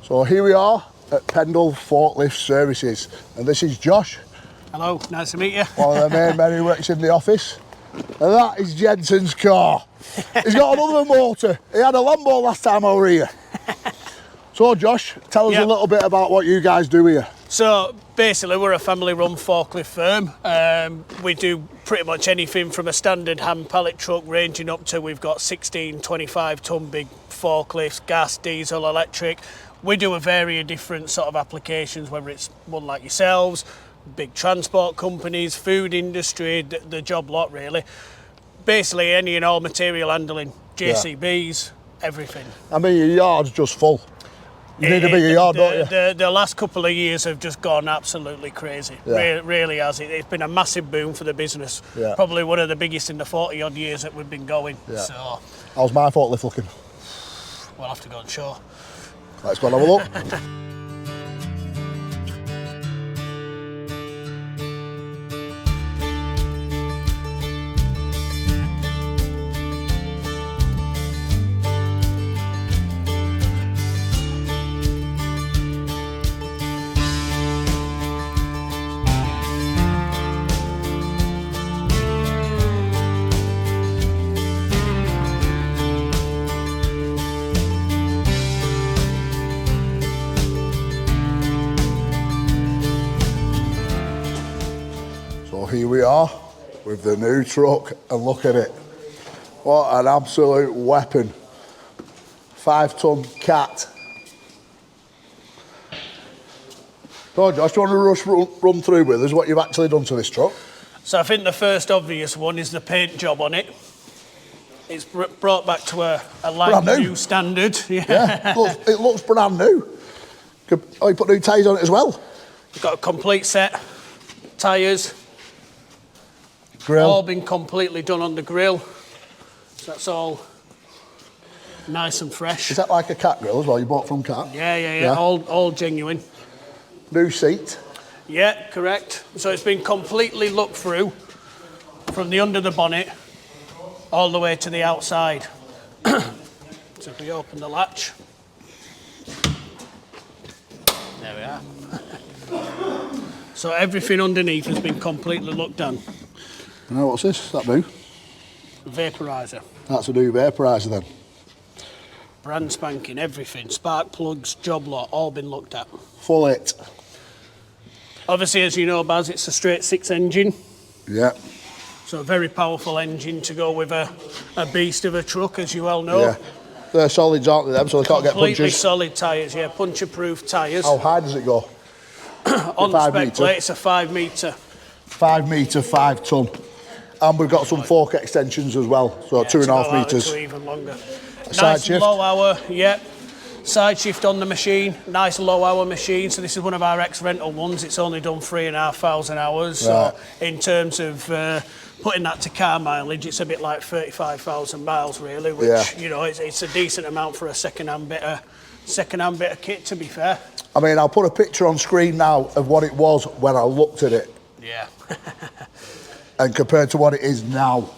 So here we are at Pendle Forklift Services, and this is Josh. Hello, nice to meet you. One of the main men who works in the office. And that is Jensen's car. He's got another motor. He had a Lambo last time over here. So Josh, tell us a little bit about what you guys do here. So basically we're a family-run forklift firm. We do pretty much anything from a standard hand pallet truck ranging up to we've got 16, 25 ton big forklifts, gas, diesel, electric. We do a variety of different sort of applications, whether it's one like yourselves, big transport companies, food industry, the job lot really. Basically any and all material handling, JCBs, everything. I mean, your yard's just full. You need a bigger yard, don't you? The last couple of years have just gone absolutely crazy. Really has. It's been a massive boom for the business. Probably one of the biggest in the 40 odd years that we've been going. So, how's my forklift looking? We'll have to go and show. Let's go and have a look. Here we are with the new truck, and look at it. What an absolute weapon. 5 ton cat. So Josh, do you want to run through with us what you've actually done to this truck? So I think the first obvious one is the paint job on it. It's brought back to a like new standard. Yeah, it looks brand new. Oh, you put new tyres on it as well? You've got a complete set, tyres. Grill. All been completely done on the grill. So that's all nice and fresh. Is that like a cat grill as well, you bought from Cat? Yeah. All genuine. New seat. Yeah, correct. So it's been completely looked through from the under the bonnet all the way to the outside. So if we open the latch, there we are. So everything underneath has been completely looked done. Now what's this? Is that new? Vaporizer. That's a new vaporizer then. Brand spanking, everything. Spark plugs, job lot, all been looked at. Full it. Obviously, as you know, Baz, it's a straight 6 engine. Yeah. So a very powerful engine to go with a beast of a truck, as you well know. Yeah. They're solids, aren't they, them, so they can't get punches? Completely solid tyres, yeah, puncher-proof tyres. How high does it go? On the spec plate, it's a 5 metre. 5 metre, 5 ton. And we've got some fork extensions as well, so 2.5 metres. To even longer. Side shift. Low hour, yeah. Side shift on the machine, nice low hour machine. So this is one of our ex-rental ones. It's only done 3,500 hours. So in terms of putting that to car mileage, it's a bit like 35,000 miles really, which you know it's a decent amount for a second-hand bit of kit, to be fair. I mean, I'll put a picture on screen now of what it was when I looked at it. Yeah. And compared to what it is now.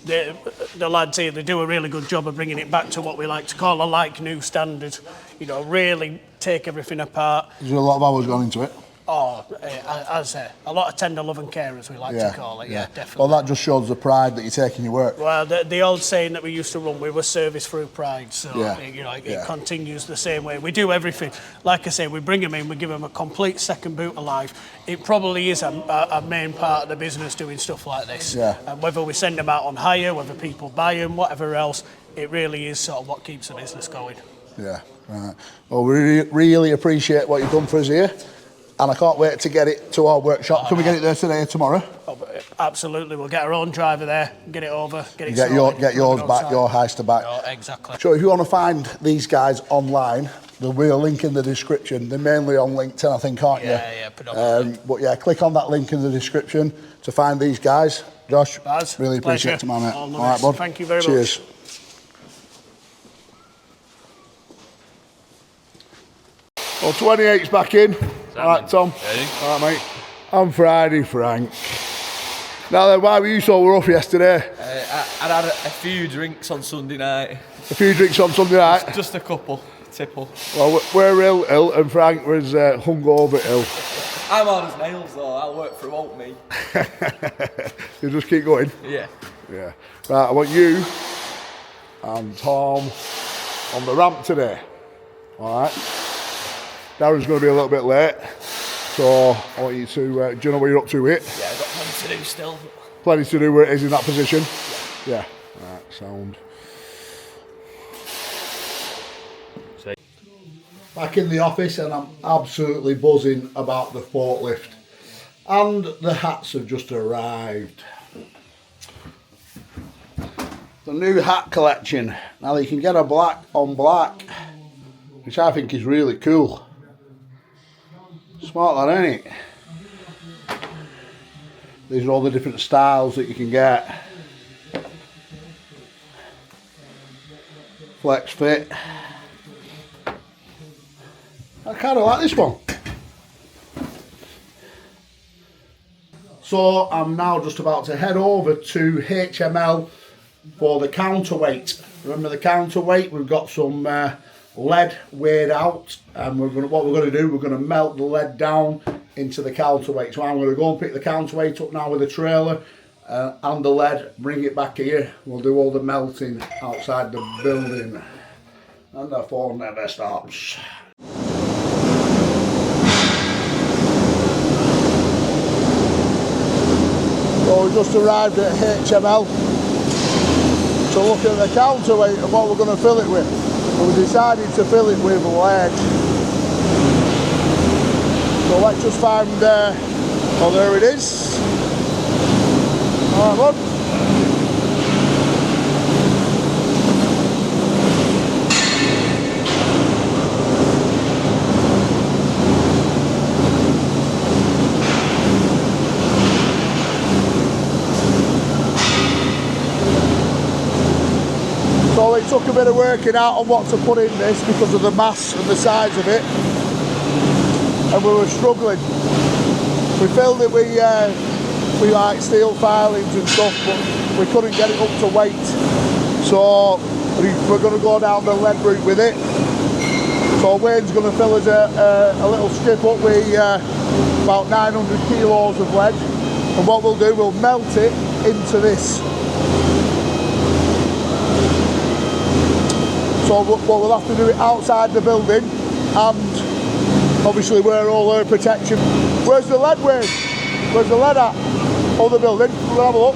The lads here, they do a really good job of bringing it back to what we like to call a like new standard. You know, really take everything apart. There's a lot of hours gone into it. Oh, as I say, a lot of tender love and care, as we like to call it. Yeah, definitely. Well, that just shows the pride that you take in your work. Well, the old saying that we used to run, we were service through pride. So, you know, it continues the same way. We do everything. Like I say, we bring them in, we give them a complete second boot of life. It probably is a main part of the business doing stuff like this. Yeah. And whether we send them out on hire, whether people buy them, whatever else, it really is sort of what keeps the business going. Yeah, right. Well, we really appreciate what you've done for us here. And I can't wait to get it to our workshop. Can we get it there today or tomorrow? Oh, absolutely, we'll get our own driver there, get it over, get it get yours back, your Heister back. Oh, exactly. So if you want to find these guys online, there'll be a link in the description. They're mainly on LinkedIn, I think, aren't you? Yeah, predominantly. But yeah, click on that link in the description to find these guys. Josh, Baz, really appreciate it, my mate. All right, bud. Thank you very much. Cheers. Well, 28's back in. All right, Tom. Ready? All right, mate. I'm Friday, Frank. Now then, why were you so rough yesterday? I had a few drinks on Sunday night. A few drinks on Sunday night? Just a couple. Tipple. Well, we're ill, and Frank was hungover ill. I'm hard as nails though, I'll work through, won't me? You just keep going? Yeah. Yeah. Right, I want you and Tom on the ramp today. Alright? Darren's going to be a little bit late, so I want you to, do you know what you're up to here? Yeah, I've got plenty to do still. Plenty to do where it is in that position? Yeah. Right, sound. Back in the office, and I'm absolutely buzzing about the forklift. And the hats have just arrived. The new hat collection. Now you can get a black on black, which I think is really cool. Smart that, ain't it? These are all the different styles that you can get. Flex fit. I kind of like this one. So I'm now just about to head over to HML for the counterweight. Remember the counterweight? We've got some lead weighed out, and what we're going to do, we're going to melt the lead down into the counterweight. So I'm going to go and pick the counterweight up now with a trailer and the lead, bring it back here. We'll do all the melting outside the building, and the phone never stops. So we just arrived at HML to look at the counterweight and what we're going to fill it with. We decided to fill it with lead. So let's just find, oh there it is. Alright bud. So it took a bit of working out on what to put in this because of the mass and the size of it, and we were struggling. We filled it with like steel filings and stuff, but we couldn't get it up to weight. So we're going to go down the lead route with it. So Wayne's going to fill us a little strip up with about 900 kilos of lead, and what we'll do, we'll melt it into this. So we'll have to do it outside the building, and obviously wear all our protection. Where's the lead, Wayne? Where's the lead at? Oh, the building. We'll have a look.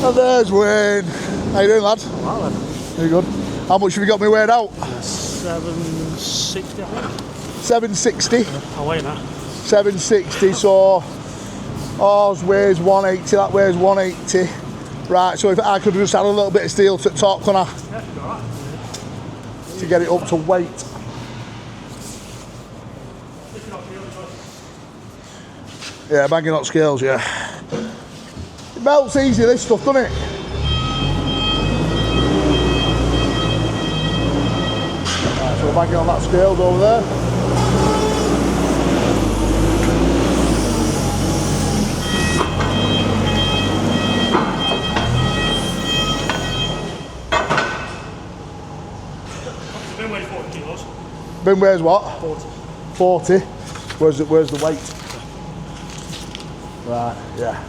And there's Wayne. How you doing, lad? All right, Very good. How much have you got me weighed out? 760, I think. 760. I'll weigh that. 760, so ours weighs 180, that weighs 180. Right, so if I could just add a little bit of steel to the top, can I? Yeah, all right. To get it up to weight. Yeah, banging up scales, yeah. It melts easy, this stuff, doesn't it? Right, so we're banging on that scales over there. Bin weighs 40 kilos. Bin weighs what? 40. 40. Where's the weight? Right, yeah.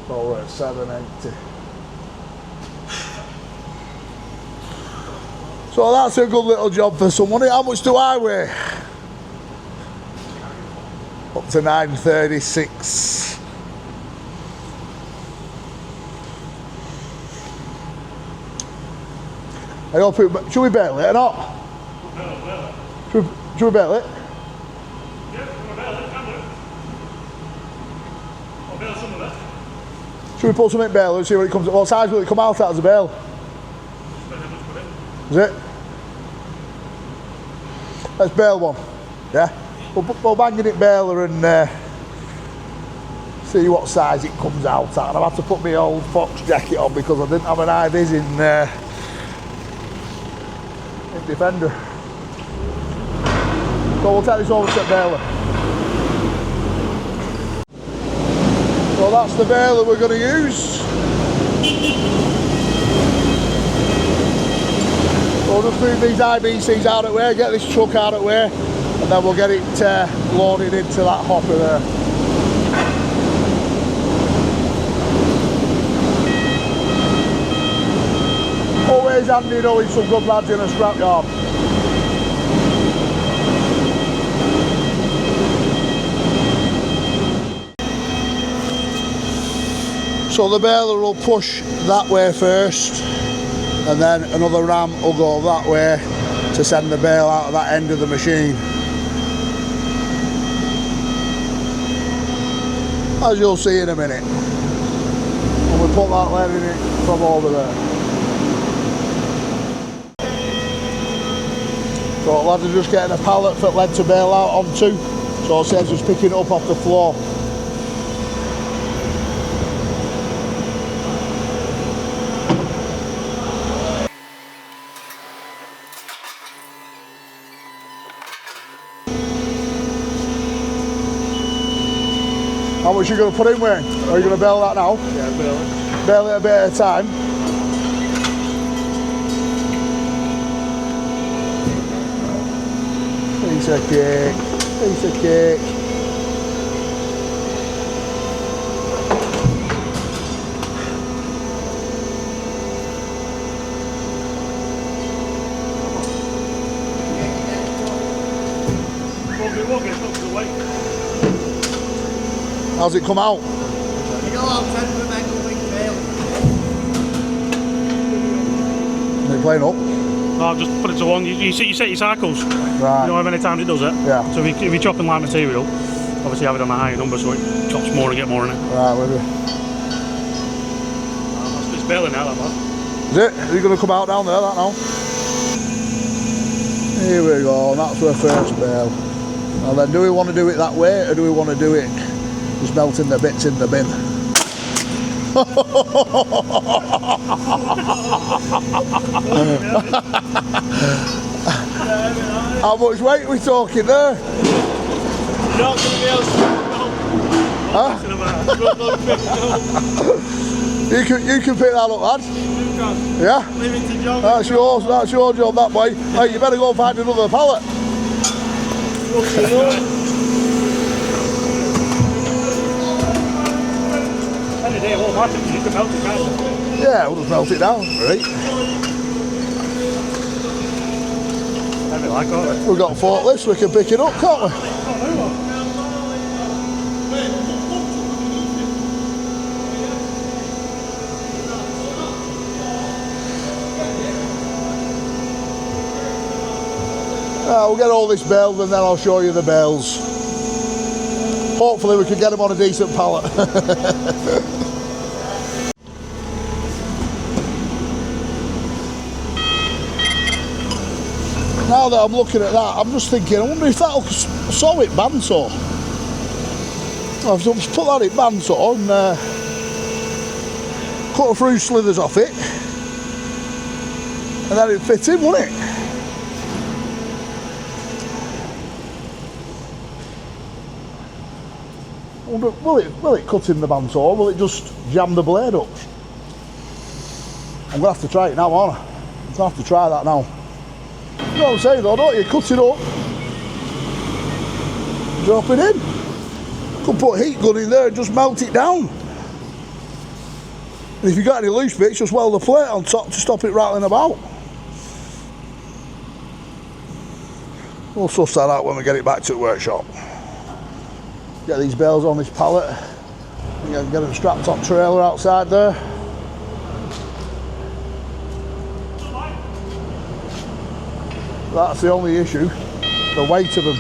So we're at 780. So that's a good little job for someone. How much do I weigh? Up to 936. I hope it, should we bail it or not? Should we bail it? Should we put some in bail and see what it comes at? What size will it come out at as a bail? Is it? Let's bail one. Yeah? We'll bang it in bailer and see what size it comes out at. And I've had to put my old Fox jacket on because I didn't have an IVs in Defender. So we'll take this over to bailer. So that's the bale that we're going to use. We'll just move these IBCs out of the way, get this truck out of the way, and then we'll get it loaded into that hopper there. Always handy knowing some good lads in a scrapyard. So the baler will push that way first, and then another ram will go that way to send the bale out of that end of the machine. As you'll see in a minute. And we put that lead in it from over there. So lads are just getting a pallet for lead to bail out onto, so it saves us picking it up off the floor. How much are you going to put in, Wayne? Are you going to bail that now? Yeah, bail it. Bail it a bit at a time. Piece of cake, piece of cake. Won't get up to the weight. How's it come out? You go out 10 for make a big bail. Is it playing up? No, I've just put it to one. You set your cycles. Right. You know how many times it does it? Yeah. So if you're chopping light material, obviously have it on a higher number so it chops more and get more in it. Right, with you. It's bailing out, that bad. Is it? Are you going to come out down there, that now? Here we go, and that's our first bale. Now then, do we want to do it that way, or do we want to do it just melting the bits in the bin? How much weight are we talking there? You're not going to be able to Huh? You can pick that up, lad. Yeah? That's yours, that's your job, that boy. Hey, you better go and find another pallet. Any day it won't matter because you can melt it, can't you? Yeah, we'll just melt it down, right? Heavy like, aren't it? We've got forklifts, we can pick it up, can't we? We'll get all this baled and then I'll show you the bales. Hopefully we can get them on a decent pallet. Now that I'm looking at that, I'm just thinking, I wonder if that'll sew it bandsaw. I've just put that in bandsaw and cut a few slithers off it, and then it'd fit in, wouldn't it? I wonder, will it cut in the bandsaw, or will it just jam the blade up? I'm going to have to try it now, aren't I? I'm going to have to try that now. You know what I'm saying though, don't you? Cut it up, drop it in. Could put a heat gun in there and just melt it down. And if you've got any loose bits, just weld the plate on top to stop it rattling about. We'll suss that out when we get it back to the workshop. Get these bales on this pallet. Get them strapped on trailer outside there. That's the only issue, the weight of them.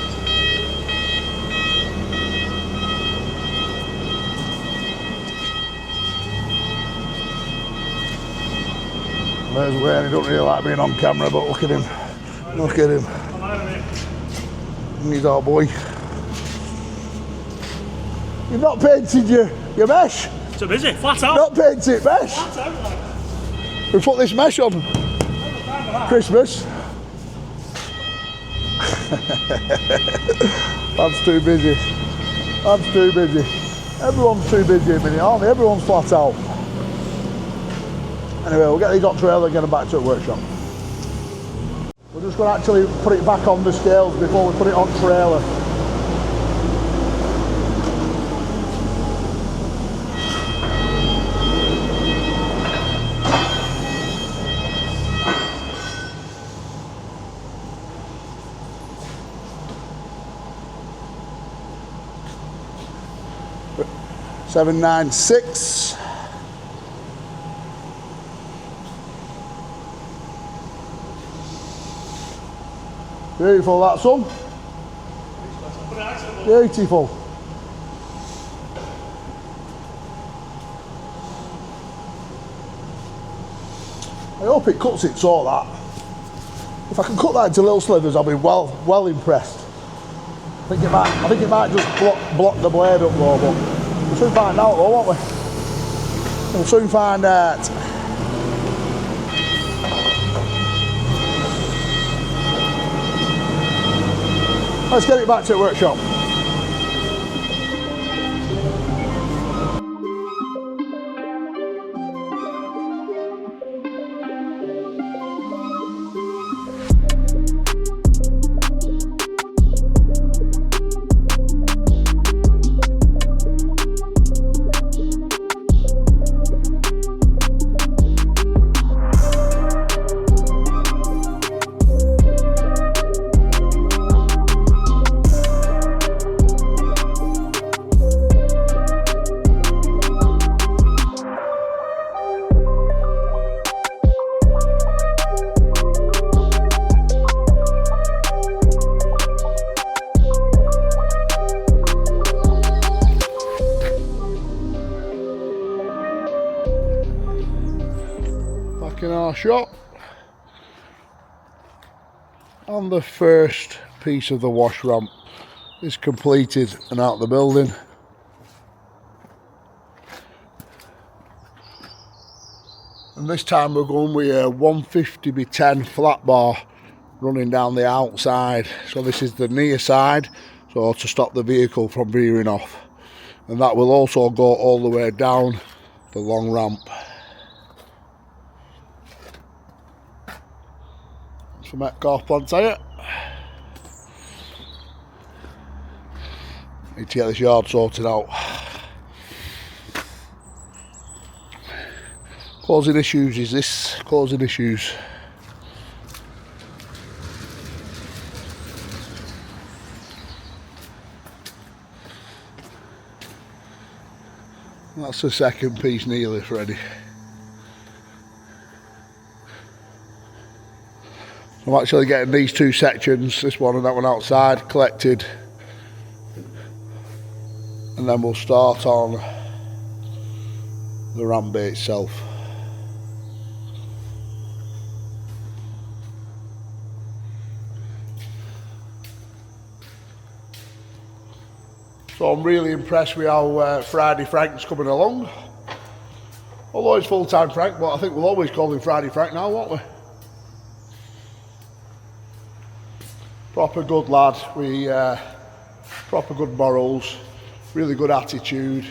There's Wayne, he don't really like being on camera, but look at him. Look at him. He's our boy. You've not painted your mesh? So busy, flat out. Not painted mesh? Flat out, like. We put this mesh on Christmas. That's too busy. That's too busy. Everyone's too busy at the minute, aren't they? Everyone's flat out. Anyway, we'll get these on trailer and get them back to the workshop. We're just going to actually put it back on the scales before we put it on trailer. $796. Beautiful, that son. Beautiful. I hope it cuts it so that if I can cut that into little slivers, I'll be well impressed. I think it might just block the blade up though, but we'll soon find out though, won't we? We'll soon find out. Let's get it back to the workshop. In our shop, and the first piece of the wash ramp is completed and out of the building. And this time we're going with a 150 by 10 flat bar running down the outside. So this is the near side, so to stop the vehicle from veering off, and that will also go all the way down the long ramp. Some Metcalf plant tyre. Need to get this yard sorted out. Causing issues is this, causing issues. That's the second piece nearly ready. I'm actually getting these two sections, this one and that one outside, collected, and then we'll start on the ramp bay itself. So I'm really impressed with how Friday Frank's coming along. Although it's full-time Frank, but I think we'll always call him Friday Frank now, won't we? Proper good lad, proper good morals, really good attitude,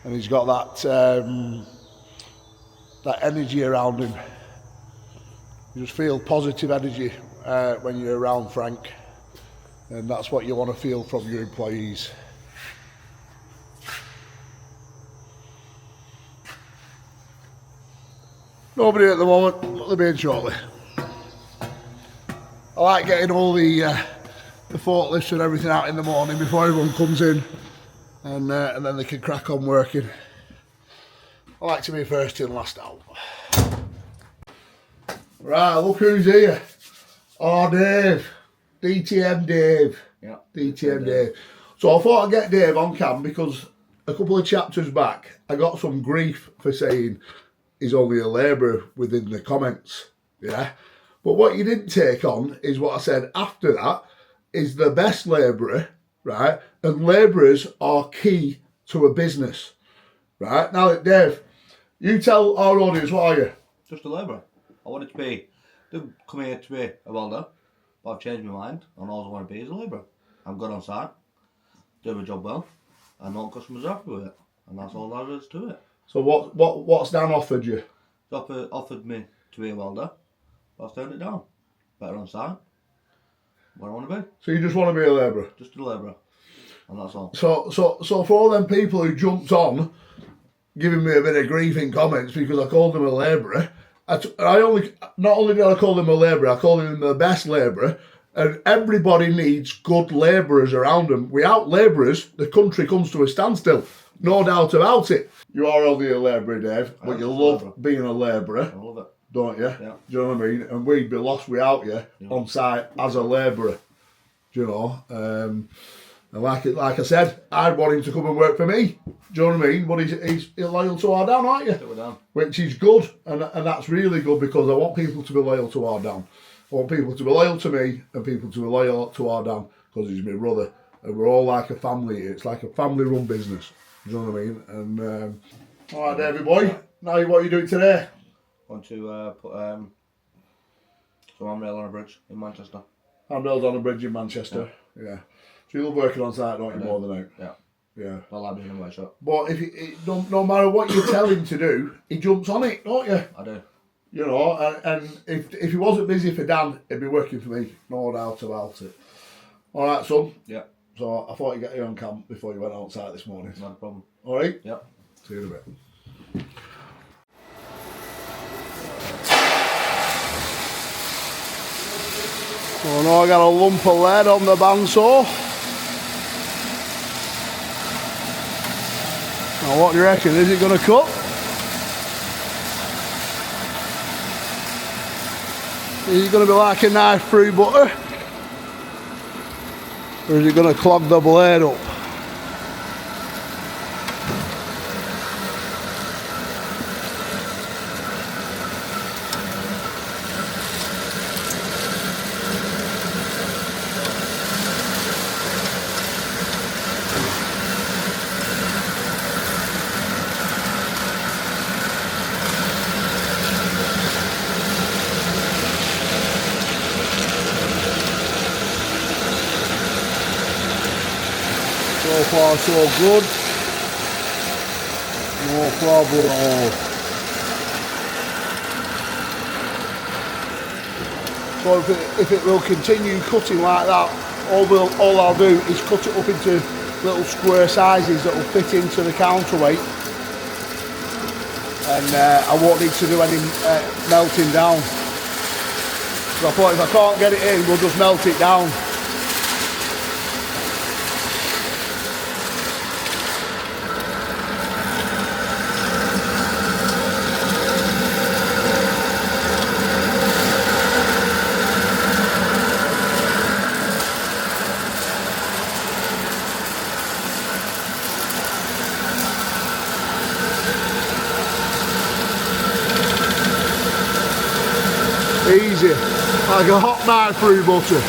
and he's got that energy around him. You just feel positive energy when you're around Frank, and that's what you want to feel from your employees. Nobody at the moment, but they'll be in shortly. I like getting all the forklifts and everything out in the morning before everyone comes in, and then they can crack on working. I like to be first in, last out. Right, look who's here. Oh, Dave. DTM Dave. Yeah. DTM Dave. So I thought I'd get Dave on cam because a couple of chapters back I got some grief for saying he's only a labourer within the comments. Yeah. But what you didn't take on is what I said after that is the best labourer, right? And labourers are key to a business, right? Now, Dave, you tell our audience, what are you? Just a labourer. I wanted to be, didn't come here to be a welder, but I've changed my mind, and all I want to be is a labourer. I'm good on site, do my job well, and all customers are happy with it, and that's all there is to it. So what's Dan offered you? Offered me to be a welder, but I've turned it down. Better on site. Where I want to be. So you just want to be a labourer? Just a labourer, and that's all. So for all them people who jumped on, giving me a bit of grief in comments because I called him a labourer, not only did I call him a labourer, I called him the best labourer. And everybody needs good labourers around them. Without labourers, the country comes to a standstill. No doubt about it. You are only a labourer, Dave, but you love being a labourer. I love it. Don't you? Yeah. Do you know what I mean? And we'd be lost without you on site as a labourer. Do you know? And like I said, I'd want him to come and work for me. Do you know what I mean? But he's loyal to our down, aren't you? We're down. Which is good, and that's really good because I want people to be loyal to our down. I want people to be loyal to me and people to be loyal to our Dan because he's my brother and we're all like a family. It's like a family run business. Do you know what I mean? And all right, Davey boy. Now what are you doing today? I want to put some handrail on a bridge in Manchester. Handrails on a bridge in Manchester. Yeah. So you love working on site, don't you, more than out? Yeah. Yeah. I like being in a workshop. But no matter what you tell him to do, he jumps on it, don't you? I do. You know, and if he wasn't busy for Dan, he'd be working for me, no doubt about it. All right, son. Yeah. So I thought you'd get you on camp before you went outside this morning. No problem. All right? Yep. See you in a bit. Oh no, I got a lump of lead on the bandsaw. Now what do you reckon? Is it going to cut? Is it going to be like a knife through butter? Or is it going to clog the blade up? So far so good, no problem at all. So if it will continue cutting like that, all I'll do is cut it up into little square sizes that will fit into the counterweight, and I won't need to do any melting down. So I thought if I can't get it in, we'll just melt it down. Easy, like a hot knife through butter.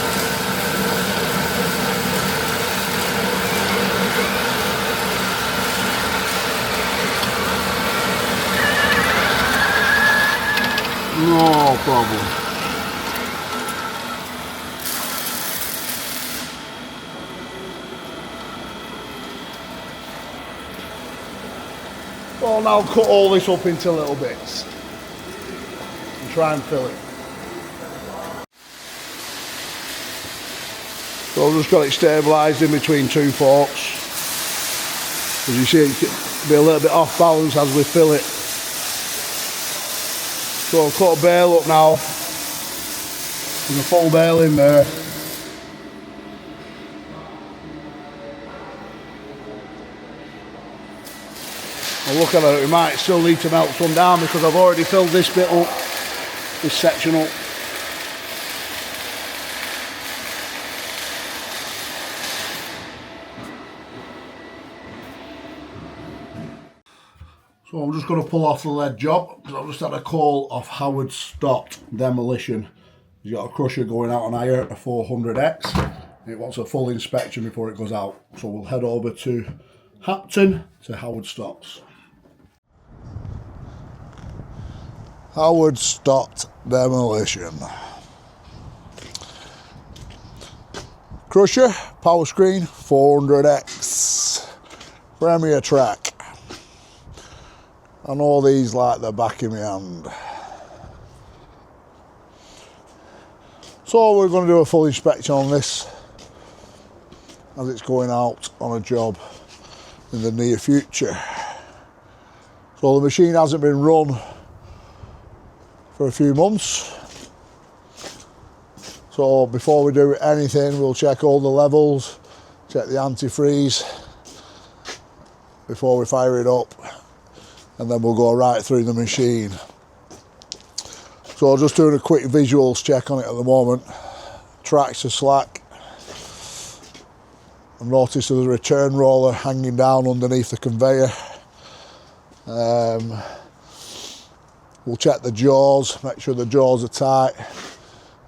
No problem. Well, now cut all this up into little bits and try and fill it. So I've just got it stabilised in between two forks. As you see, it can be a little bit off balance as we fill it. So I've cut a bale up now. There's a full bale in there. Well, look at it, we might still need to melt some down because I've already filled this bit up, this section up. So I'm just going to pull off the lead job because I've just had a call off Howard Stott Demolition. He's got a crusher going out on hire, a 400X. It wants a full inspection before it goes out. So we'll head over to Hapton to Howard Stott's. Howard Stott Demolition. Crusher, power screen, 400X. Premier track. I know these like the back of my hand. So we're going to do a full inspection on this as it's going out on a job in the near future. So the machine hasn't been run for a few months. So before we do anything, we'll check all the levels, check the antifreeze before we fire it up, and then we'll go right through the machine. So just doing a quick visuals check on it at the moment. Tracks are slack. I've noticed there's a return roller hanging down underneath the conveyor. We'll check the jaws, make sure the jaws are tight.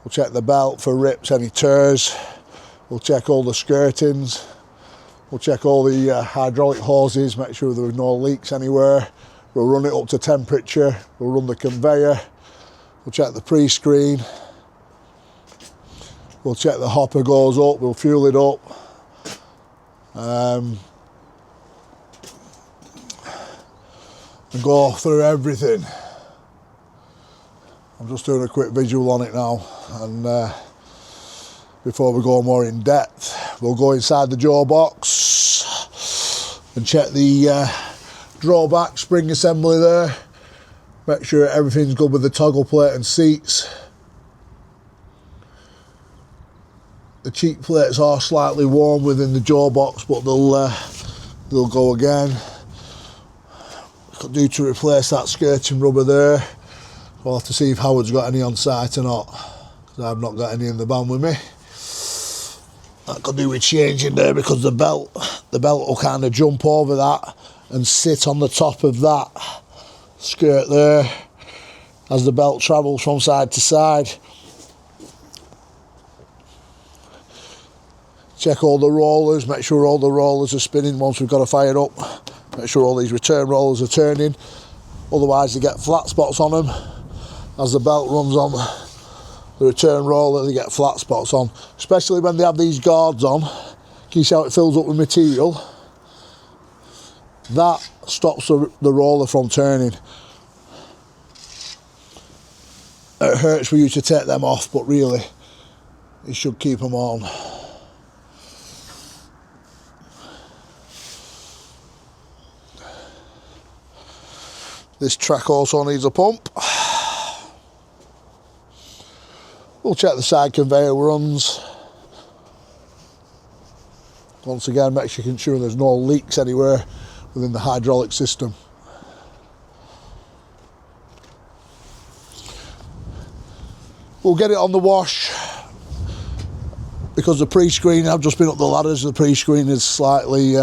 We'll check the belt for rips, any tears. We'll check all the skirtings. We'll check all the hydraulic hoses, make sure there are no leaks anywhere. We'll run it up to temperature. We'll run the conveyor. We'll check the pre-screen. We'll check the hopper goes up. We'll fuel it up. And go through everything. I'm just doing a quick visual on it now, and before we go more in depth, we'll go inside the jaw box and check the drawback spring assembly there. Make sure everything's good with the toggle plate and seats. The cheek plates are slightly warm within the jaw box, but they'll go again. Could do to replace that skirting rubber there. We'll have to see if Howard's got any on site or not, because I've not got any in the van with me. That could do with changing there, because the belt will kind of jump over that and sit on the top of that skirt there as the belt travels from side to side. Check all the rollers, make sure all the rollers are spinning once we've got to fire up. Make sure all these return rollers are turning, otherwise they get flat spots on them. As the belt runs on the return roller, they get flat spots on, especially when they have these guards on. Can you see how it fills up with material? That stops the roller from turning. It hurts for you to take them off, but really you should keep them on. This track also needs a pump. We'll check the side conveyor runs. Once again, make sure there's no leaks anywhere within the hydraulic system. We'll get it on the wash, because the pre-screen, I've just been up the ladders, the pre-screen is slightly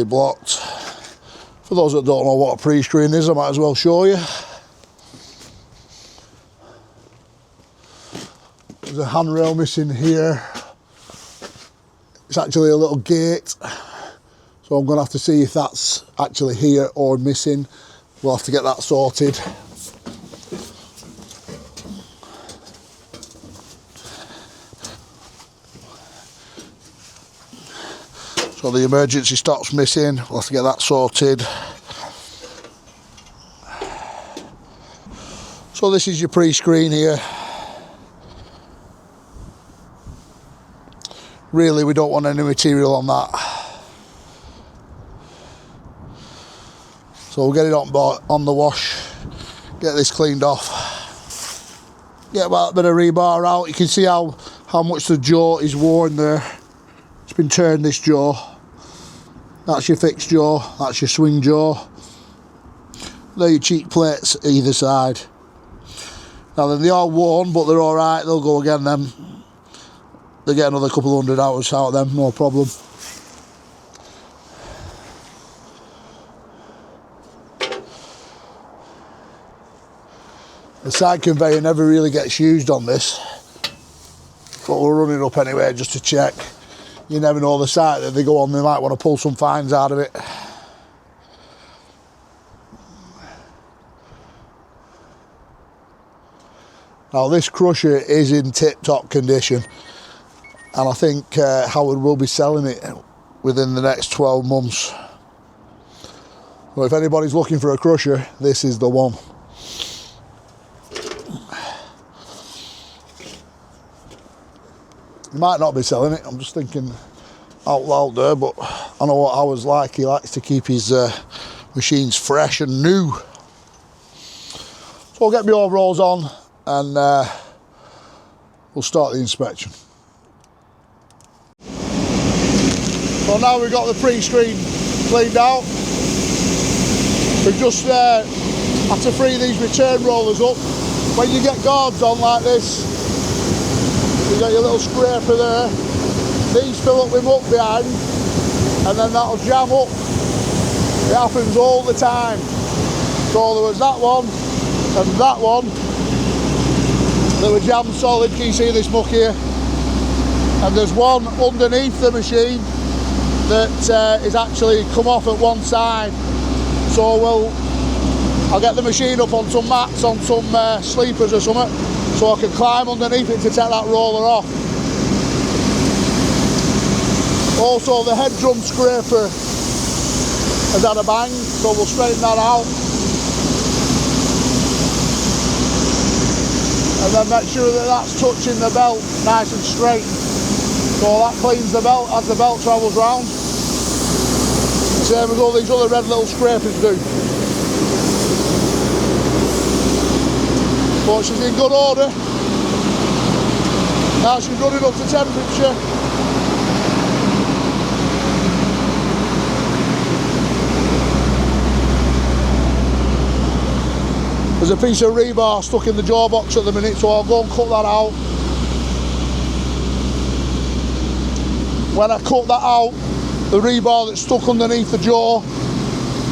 blocked. For those that don't know what a pre-screen is, I might as well show you. There's a handrail missing here. It's actually a little gate, so I'm going to have to see if that's actually here or missing. We'll have to get that sorted. So the emergency stop's missing, we'll have to get that sorted. So this is your pre-screen here. Really, we don't want any material on that. So we'll get it on the wash, get this cleaned off. Get about a bit of rebar out. You can see how much the jaw is worn there. It's been turned, this jaw. That's your fixed jaw, that's your swing jaw. They're your cheek plates either side. Now then, they are worn, but they're alright, they'll go again then. They get another couple 100 hours out of them, no problem. The side conveyor never really gets used on this, but we'll run it up anyway just to check. You never know the site that they go on, they might want to pull some fines out of it. Now this crusher is in tip-top condition, and I think Howard will be selling it within the next 12 months. Well, if anybody's looking for a crusher, this is the one. He might not be selling it, I'm just thinking out loud there, but I know what Howard's like. He likes to keep his machines fresh and new. So I'll get my overalls on and we'll start the inspection. So now we've got the pre-screen cleaned out. We've just had to free these return rollers up. When you get guards on like this, you got your little scraper there. These fill up with muck behind and then that'll jam up. It happens all the time. So there was that one and that one that were jammed solid. Can you see this muck here? And there's one underneath the machine that is actually come off at one side. So I'll get the machine up on some mats, on some sleepers or something, so I can climb underneath it to take that roller off. Also the head drum scraper has had a bang, so we'll straighten that out. And then make sure that that's touching the belt nice and straight. So that cleans the belt as the belt travels round. Same as all these other red little scrapers do. But she's in good order. Now she's running up to temperature. There's a piece of rebar stuck in the jaw box at the minute, so I'll go and cut that out. When I cut that out, the rebar that's stuck underneath the jaw,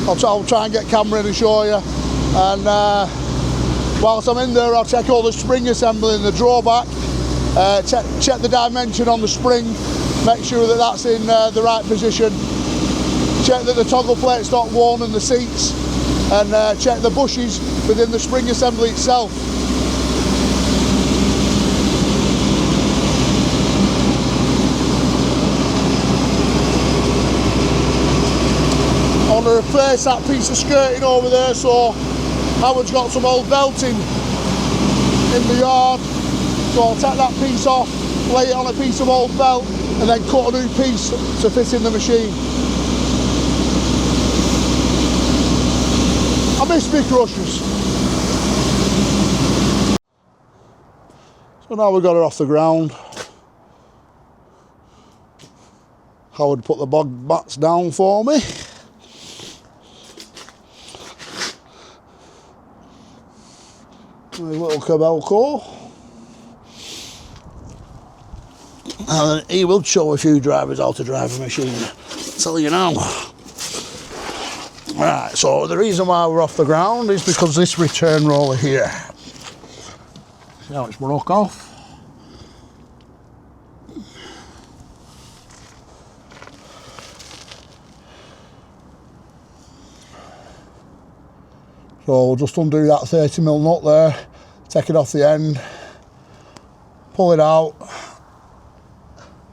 I'll try and get camera in and show you. And whilst I'm in there, I'll check all the spring assembly in the drawback, check the dimension on the spring, make sure that that's in the right position, check that the toggle plate's not worn in the seats, and check the bushes within the spring assembly itself. I want to replace that piece of skirting over there, so Howard's got some old belting in the yard, so I'll take that piece off, lay it on a piece of old belt and then cut a new piece to fit in the machine. I miss big crushers. So now we've got her off the ground. Howard put the bog mats down for me. A little Cabelco. And he will show a few drivers how to drive a machine. Tell you now. Right, so the reason why we're off the ground is because this return roller here. See how it's broke off? So we'll just undo that 30mm nut there, take it off the end, pull it out.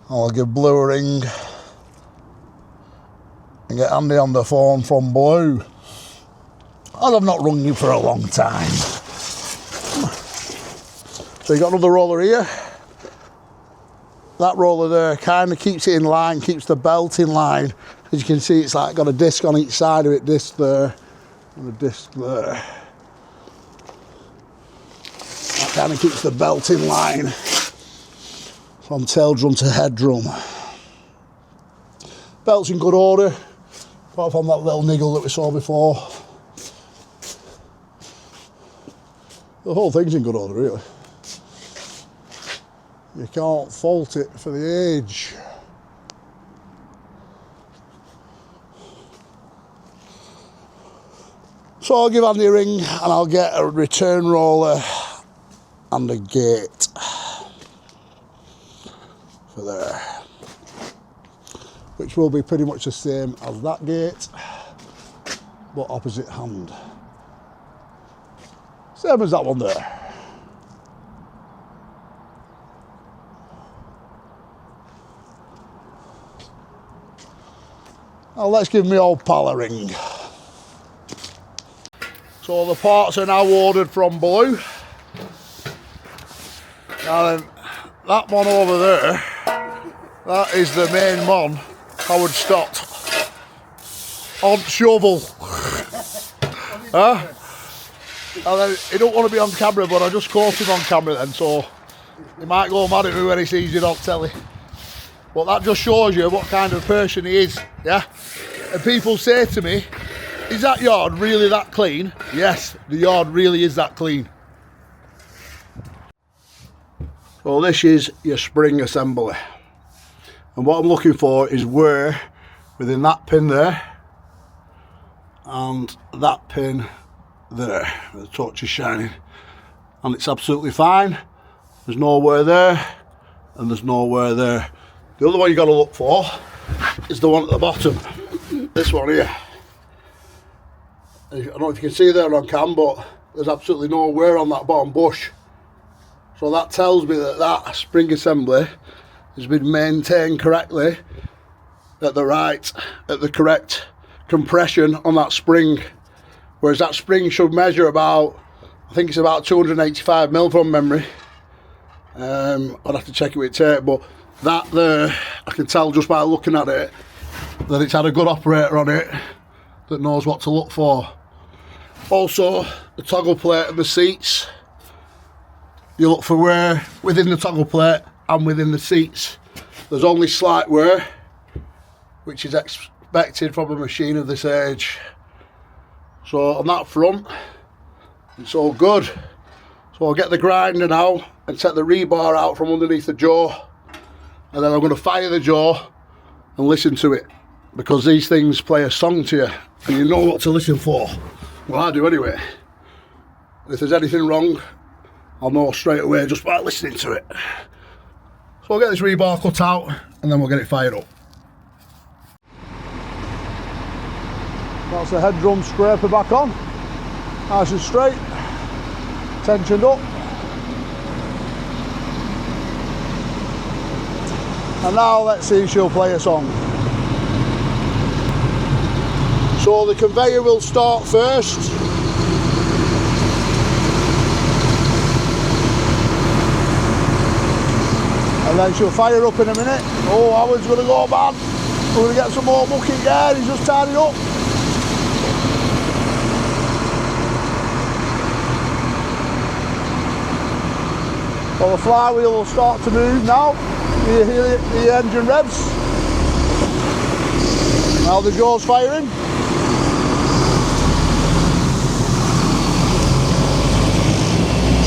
I'll give Blue a ring and get Andy on the phone from Blue. And I've not rung you for a long time. So you got another roller here. That roller there kind of keeps it in line, keeps the belt in line. As you can see, it's like got a disc on each side of it, disc there. And a disc there. That kind of keeps the belt in line from tail drum to head drum. Belt's in good order, apart from that little niggle that we saw before. The whole thing's in good order, really. You can't fault it for the age. So I'll give Andy a ring and I'll get a return roller and a gate for there, which will be pretty much the same as that gate, but opposite hand. Same as that one there. Now let's give me old pal a ring. So the parts are now ordered from Blue. Now then, that one over there, that is the main mon, Howard Stott. On shovel. Huh? And then he don't want to be on camera, but I just caught him on camera then, so he might go mad at me when he sees it on telly. But that just shows you what kind of person he is, yeah? And people say to me, is that yard really that clean? Yes, the yard really is that clean. So this is your spring assembly. And what I'm looking for is where, within that pin there, and that pin there, the torch is shining. And it's absolutely fine. There's nowhere there, and there's nowhere there. The other one you got to look for is the one at the bottom. This one here. I don't know if you can see there on cam, but there's absolutely no wear on that bottom bush. So that tells me that that spring assembly has been maintained correctly at the correct compression on that spring. Whereas that spring should measure about, I think it's about 285 mil from memory. I'd have to check it with tape, but that there, I can tell just by looking at it that it's had a good operator on it that knows what to look for. Also, the toggle plate and the seats, you look for wear within the toggle plate and within the seats. There's only slight wear, which is expected from a machine of this age. So on that front, it's all good. So I'll get the grinder now and take the rebar out from underneath the jaw, and then I'm going to fire the jaw and listen to it, because these things play a song to you and you know what to listen for. Well, I do anyway. If there's anything wrong, I'll know straight away just by listening to it. So I'll get this rebar cut out and then we'll get it fired up. That's the head drum scraper back on. Nice and straight, tensioned up. And now let's see if she'll play a song. So the conveyor will start first. And then she'll fire up in a minute. Oh, Howard's going to go bad. We're going to get some more muck in there. He's just tied it up. Well, the flywheel will start to move now. You hear the engine revs. Now the jaw's firing.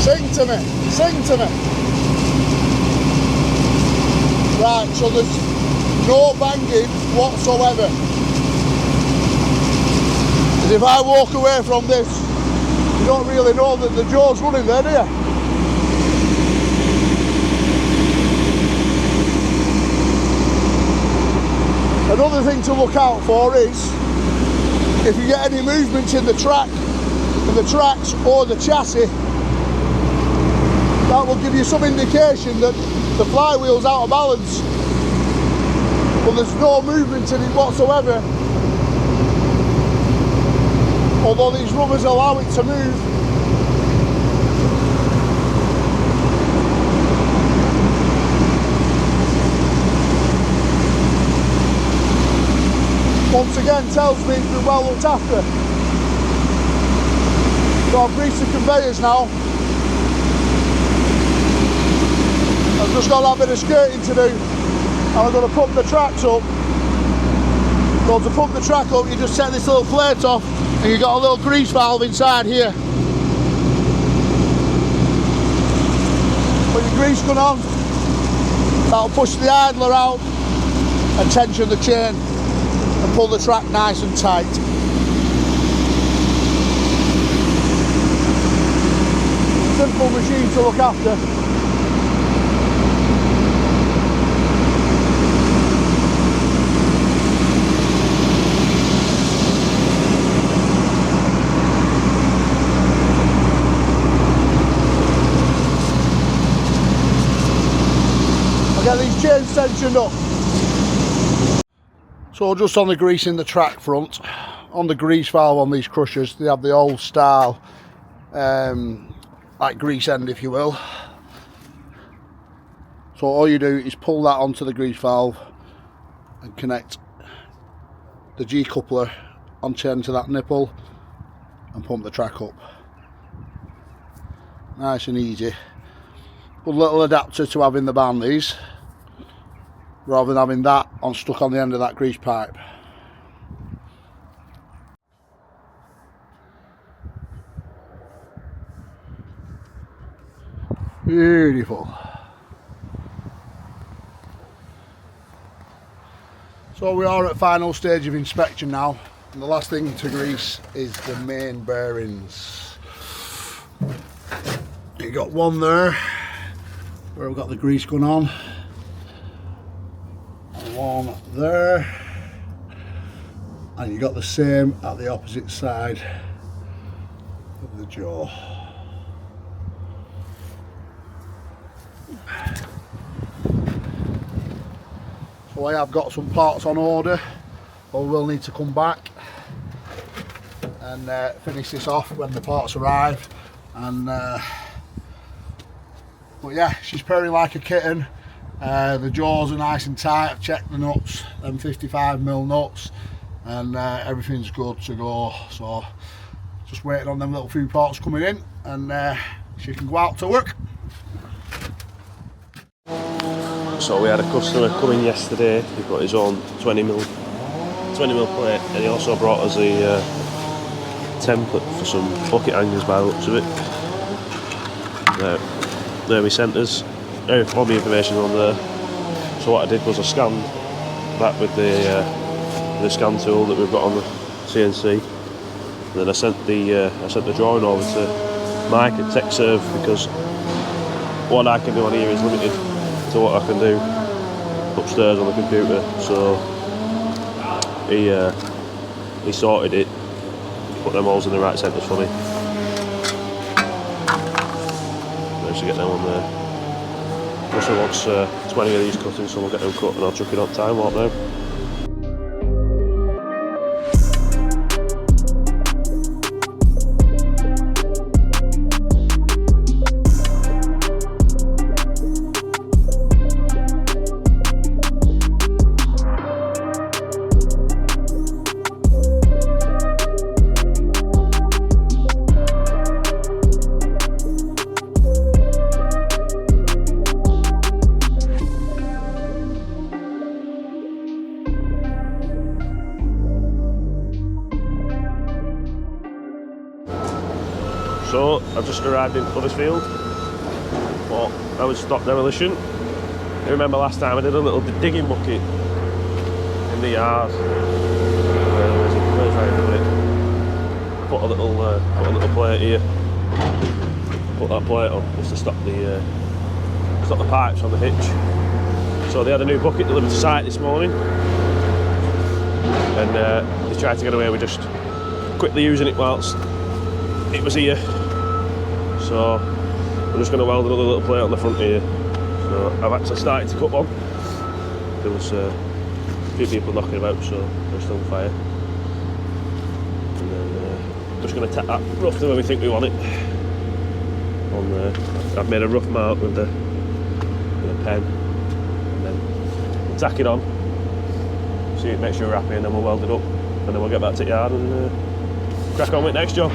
Sing to me, sing to me. Right, so there's no banging whatsoever. And if I walk away from this, you don't really know that the jaw's running there, do you? Another thing to look out for is if you get any movements in the track, in the tracks or the chassis, that will give you some indication that the flywheel's out of balance. But there's no movement in it whatsoever. Although these rubbers allow it to move. Once again tells me it's been well looked after. So I've greased the conveyors now. I've just got that bit of skirting to do, and I'm going to pump the tracks up. So to pump the track up, you just set this little plate off and you've got a little grease valve inside here. Put your grease gun on, that'll push the idler out and tension the chain and pull the track nice and tight. Simple machine to look after. Get these chains tensioned up. So just on the grease in the track front, on the grease valve on these crushers, they have the old style like grease end, if you will. So all you do is pull that onto the grease valve and connect the G coupler onto end to that nipple and pump the track up. Nice and easy. Good little adapter to have in the band, these, rather than having that stuck on the end of that grease pipe. Beautiful. So we are at final stage of inspection now, and the last thing to grease is the main bearings. You got one there where we've got the grease gun on, and one there, and you got the same at the opposite side of the jaw. So I have got some parts on order, but we will need to come back and finish this off when the parts arrive. And but yeah, she's purring like a kitten. The jaws are nice and tight. I've checked the nuts, them 55mm nuts, and everything's good to go. So just waiting on them little few parts coming in, and she can go out to work. So we had a customer come in yesterday. He got his own 20mm plate, and he also brought us a template for some bucket hangers by the looks of it. There we sent us all the information on there. So what I did was I scanned that with the scan tool that we've got on the CNC, and then I sent the drawing over to Mike at TechServe, because what I can do on here is limited to what I can do upstairs on the computer. So he sorted it, put them holes in the right centres for me. Managed to get them on there. Also wants 20 of these cutting, so we'll get them cut and I'll chuck it on time warp now. So I've just arrived in Huddersfield for Howard Stott demolition. You remember last time I did a little digging bucket in the yard. Put a little plate here. Put that plate on just to stop the pipes on the hitch. So they had a new bucket delivered to site this morning, and they tried to get away with just quickly using it whilst it was here. So we're just going to weld another little plate on the front here. So I've actually started to cut one. There was a few people knocking about, so they're still on fire. And then just going to tack that roughly where we think we want it. On there, I've made a rough mark with a pen, and then we'll tack it on. See it, make sure we're happy, and then we'll weld it up, and then we'll get back to the yard and crack on with the next job.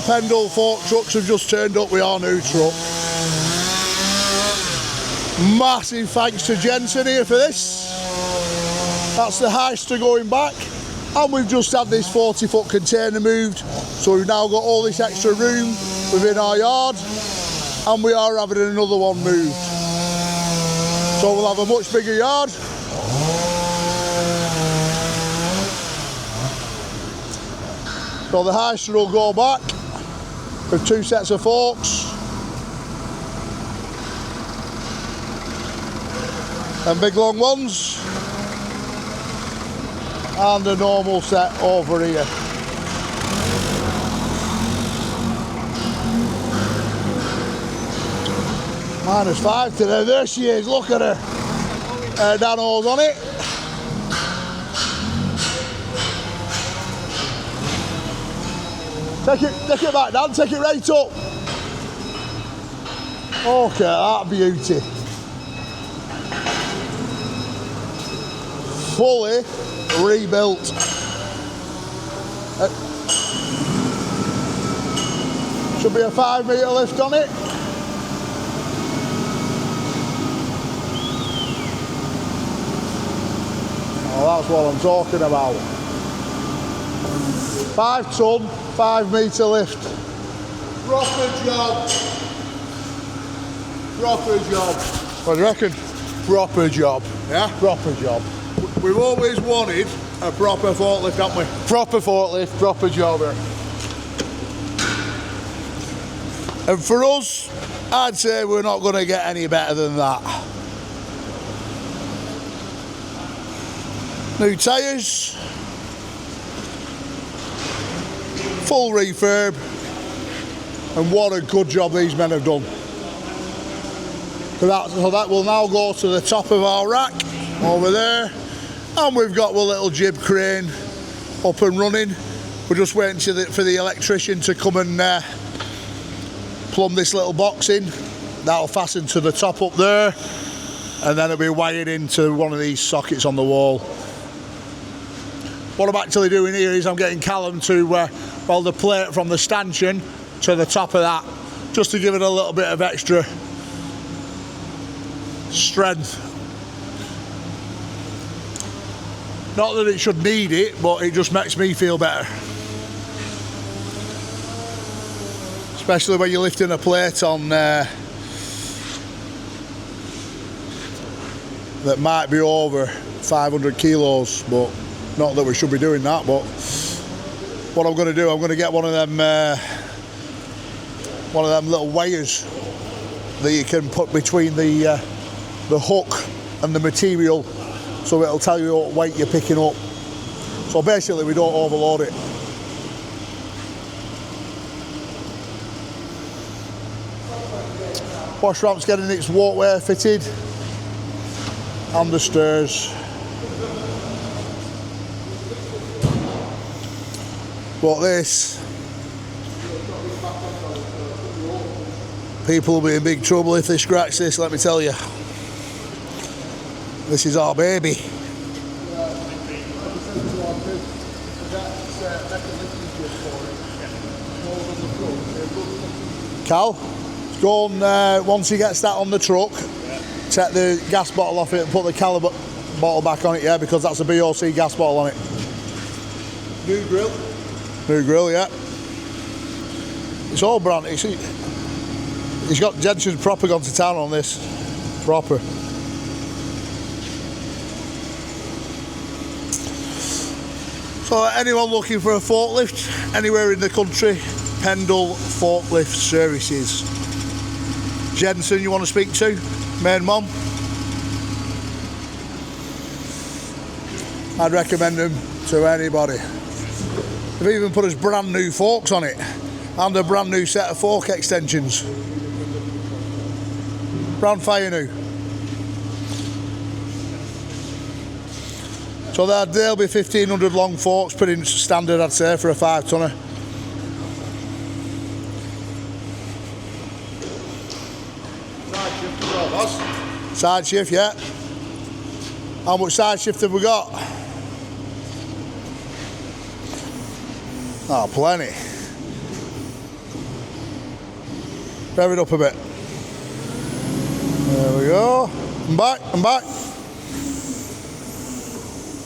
Pendle fork trucks have just turned up with our new truck. Massive thanks to Jensen here for this. That's the Heister going back, and we've just had this 40-foot container moved, so we've now got all this extra room within our yard, and we are having another one moved. So we'll have a much bigger yard. So the Heister will go back with 2 sets of forks, and big long ones, and a normal set over here. -5 today. There she is, look at her. Dan Hall's on it. Take it back, Dan, take it right up. Look at that beauty. Fully rebuilt. Should be a 5 metre lift on it. Oh, that's what I'm talking about. 5 ton, 5 metre lift. Proper job. Proper job. What do you reckon? Proper job. Yeah? Proper job. We've always wanted a proper forklift, haven't we? Proper forklift, proper job here. And for us, I'd say we're not going to get any better than that. New tyres, full refurb, and what a good job these men have done. So that will now go to the top of our rack over there, and we've got the little jib crane up and running. We're just waiting for the electrician to come and plumb this little box in. That'll fasten to the top up there, and then it'll be wired into one of these sockets on the wall. What I'm actually doing here is I'm getting Callum to weld the plate from the stanchion to the top of that, just to give it a little bit of extra strength. Not that it should need it, but it just makes me feel better. Especially when you're lifting a plate on that might be over 500 kilos, but not that we should be doing that. But what I'm going to do, I'm going to get one of them little weighers that you can put between the hook and the material, so it'll tell you what weight you're picking up. So basically we don't overload it. Wash ramp's getting its walkway fitted, and the stairs. But this, people will be in big trouble if they scratch this, let me tell you. This is our baby. Cal, go on, once he gets that on the truck, take the gas bottle off it and put the caliber bottle back on it, yeah, because that's a BOC gas bottle on it. New grill. New grill, yeah. It's all brand new. He's got Jensen's proper gone to town on this. Proper. So anyone looking for a forklift anywhere in the country, Pendle Forklift Services. Jensen, you want to speak to? Main mom? I'd recommend them to anybody. They've even put us brand new forks on it and a brand new set of fork extensions. Brand fire new. So they'll be 1500 long forks, pretty standard I'd say for a 5-tonner. Side shift as well, boss. Side shift, yeah. How much side shift have we got? Oh, plenty. Rev it up a bit. There we go. And back, and back.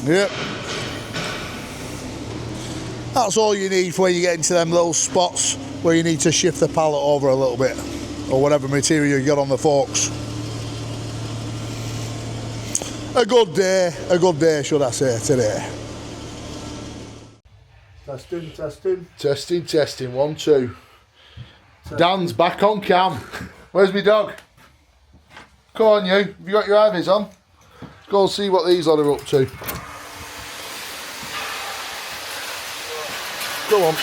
Yep. That's all you need for when you get into them little spots where you need to shift the pallet over a little bit, or whatever material you got on the forks. A good day should I say today. Testing, testing. Testing, testing, 1, 2. Testing. Dan's back on cam. Where's my dog? Come on you, have you got your IVs on? go and see what these lot are up to. Go on.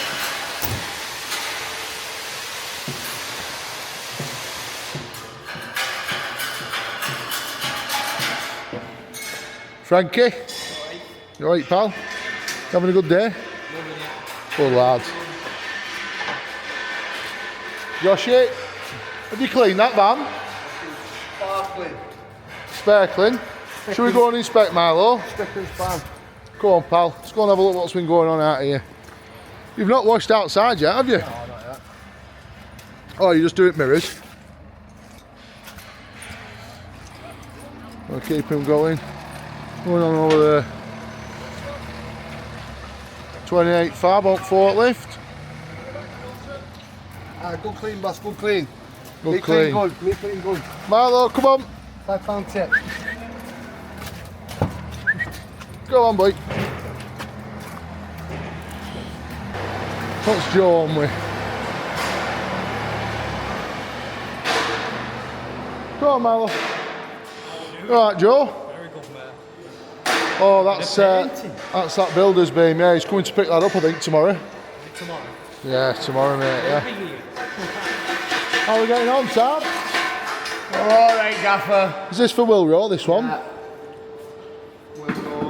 Frankie? You alright, pal? Having a good day? Good lad. Joshy, have you cleaned that van? Sparkling. Sparkling. Should we go and inspect Milo? Stickers fan. Go on, pal. Let's go and have a look what's been going on out here. You've not washed outside yet, have you? No, not yet. Oh, you just do it mirrors. We'll keep him going. Going on over there. 28 fab on forklift. Good clean, boss, good clean. Good clean. Good, me clean good. Milo, come on. £5 tip. Go on, boy. What's Joe on with? Go on, Milo. Right, Joe. Oh, that's that builder's beam. Yeah, he's coming to pick that up, I think, tomorrow. Tomorrow. Yeah, tomorrow, mate. Yeah. How are we getting on, Sam? All right, Gaffer. Is this for Wilrow, this one?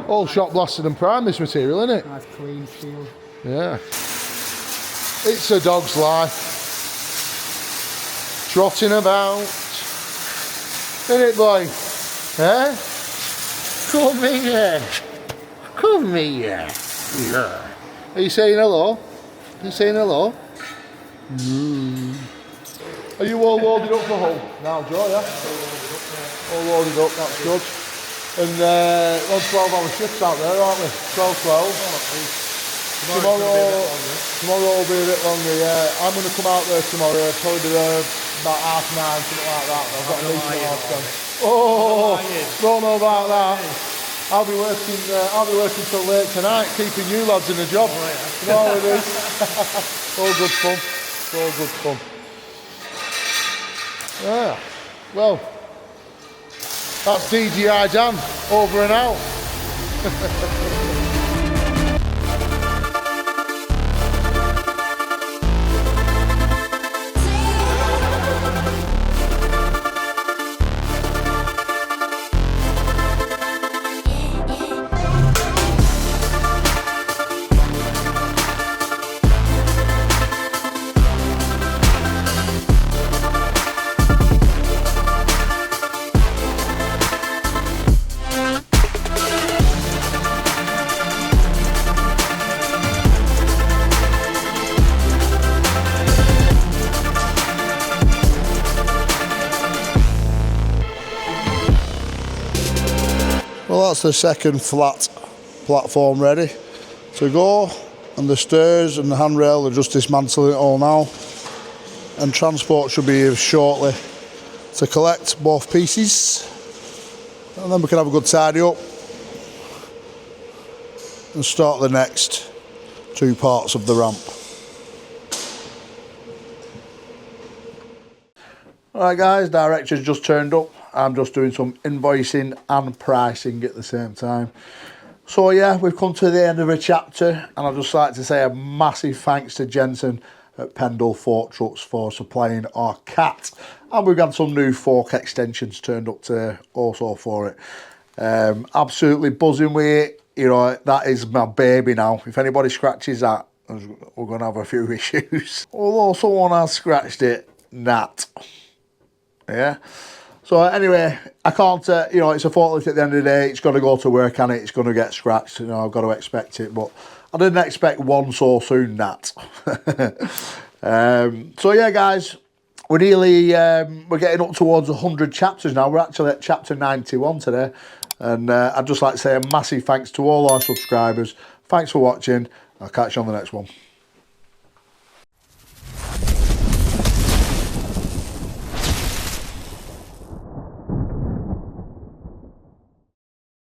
All shot blasted and primed, this material, isn't it? Nice clean steel. Yeah. It's a dog's life. Trotting about. Isn't it, boy? Eh? Come here. Come here. Yeah. Are you saying hello? Are you saying hello? Mm. Are you all loaded up for home now, Joe, yeah? All loaded up, that's good. And on 12-hour shifts out there, aren't we? 12-12. Tomorrow will be a bit longer, yeah. I'm going to come out there tomorrow, probably be there about 9:30, something like that. I've got a meeting at 10:30. Oh, don't know about that. I'll be working till late tonight, keeping you lads in a job. You know how it is. All good fun. All good fun. Yeah. Well, that's DGI Dan, over and out. Well, that's the second flat platform ready to go, and the stairs and the handrail are just dismantling it all now, and transport should be here shortly to collect both pieces, and then we can have a good tidy up and start the next two parts of the ramp. Alright guys, director's just turned up. I'm just doing some invoicing and pricing at the same time. So yeah, we've come to the end of a chapter, and I'd just like to say a massive thanks to Jensen at Pendle Fork Trucks for supplying our cat. And we've got some new fork extensions turned up today also for it. Absolutely buzzing with it. You know, that is my baby now. If anybody scratches that, we're going to have a few issues. Although someone has scratched it, Nat. Yeah. So anyway, I can't, you know, it's a forklift at the end of the day. It's got to go to work and it's going to get scratched. You know, I've got to expect it. But I didn't expect one so soon, Nat. So yeah, guys, we're nearly, we're getting up towards 100 chapters now. We're actually at chapter 91 today. And I'd just like to say a massive thanks to all our subscribers. Thanks for watching. I'll catch you on the next one.